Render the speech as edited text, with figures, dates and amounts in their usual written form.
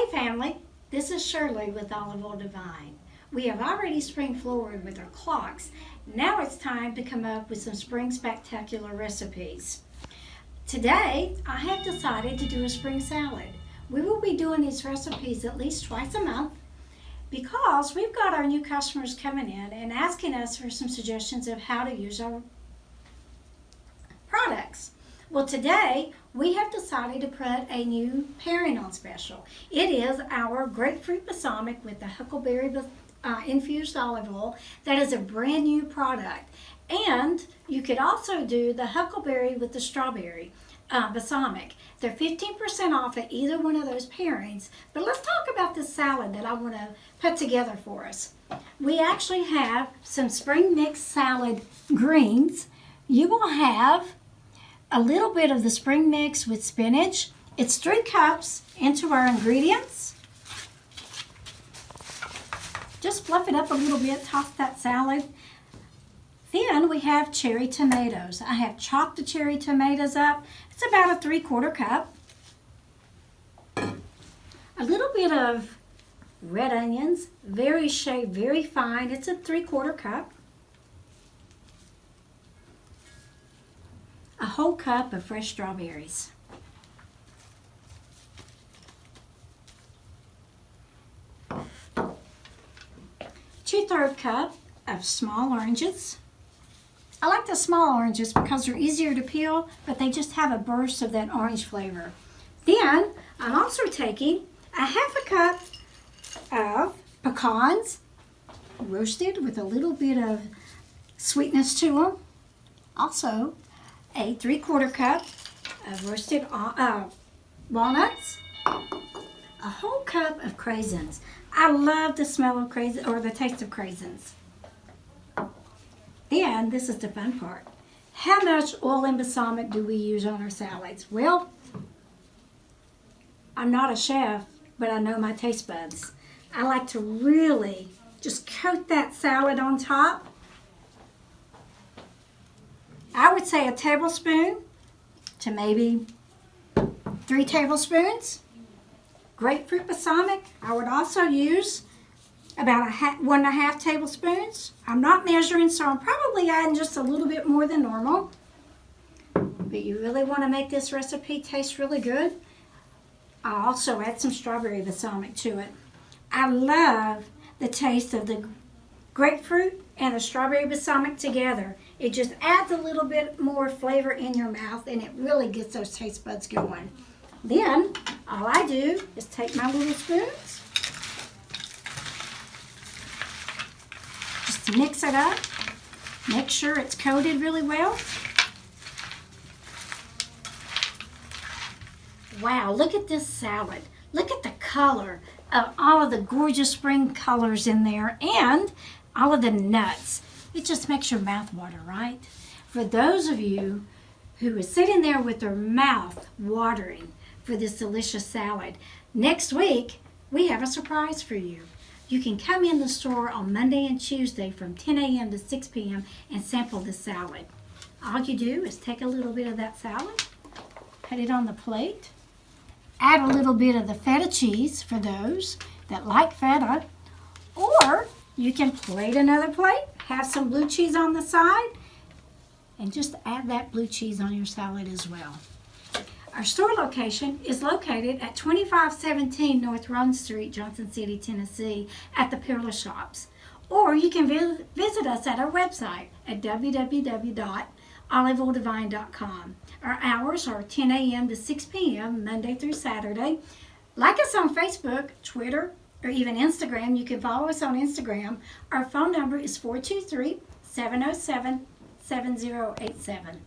family, this is Shirley with Olive Oil Divine. We have already spring forward with our clocks. Now it's time to come up with some spring spectacular recipes. Today, I have decided to do a spring salad. We will be doing these recipes at least twice a month because we've got our new customers coming in and asking us for some suggestions of how to use our products. Well, today we have decided to put a new pairing on special. It is our grapefruit balsamic with the huckleberry infused olive oil. That is a brand new product. And you could also do the huckleberry with the strawberry balsamic. They're 15% off at either one of those pairings. But let's talk about this salad that I want to put together for us. We actually have some spring mix salad greens. You will have a little bit of the spring mix with spinach. It's 3 cups into our ingredients. Just fluff it up a little bit, toss that salad. Then we have cherry tomatoes. I have chopped the cherry tomatoes up. It's about a 3/4 cup. A little bit of red onions, very shaved, very fine. It's a 3/4 cup. A whole cup of fresh strawberries. Two-thirds cup of small oranges. I like the small oranges because they're easier to peel, but they just have a burst of that orange flavor. Then I'm also taking a 1/2 cup of pecans, roasted with a little bit of sweetness to them. Also, a 3/4 cup of roasted walnuts, a whole cup of craisins. I love the smell of craisins, or the taste of craisins. Then, this is the fun part. How much oil and balsamic do we use on our salads? Well, I'm not a chef, but I know my taste buds. I like to really just coat that salad on top. I would say a tablespoon to maybe 3 tablespoons. Grapefruit balsamic, I would also use about 1.5 tablespoons. I'm not measuring, so I'm probably adding just a little bit more than normal. But you really want to make this recipe taste really good. I'll also add some strawberry balsamic to it. I love the taste of the grapefruit and the strawberry balsamic together. It just adds a little bit more flavor in your mouth, and it really gets those taste buds going. Then, all I do is take my little spoons, just mix it up, make sure it's coated really well. Wow, look at this salad. Look at the color of all of the gorgeous spring colors in there and all of the nuts. It just makes your mouth water, right? For those of you who are sitting there with their mouth watering for this delicious salad, next week we have a surprise for you. You can come in the store on Monday and Tuesday from 10 a.m. to 6 p.m. and sample the salad. All you do is take a little bit of that salad, put it on the plate, add a little bit of the feta cheese for those that like feta, or you can plate another plate, have some blue cheese on the side, and just add that blue cheese on your salad as well. Our store location is located at 2517 North Run Street, Johnson City, Tennessee, at the Peerless Shops. Or you can visit us at our website at www.oliveoildivine.com. Our hours are 10 a.m. to 6 p.m. Monday through Saturday. Like us on Facebook, Twitter, or even Instagram. You can follow us on Instagram. Our phone number is 423-707-7087.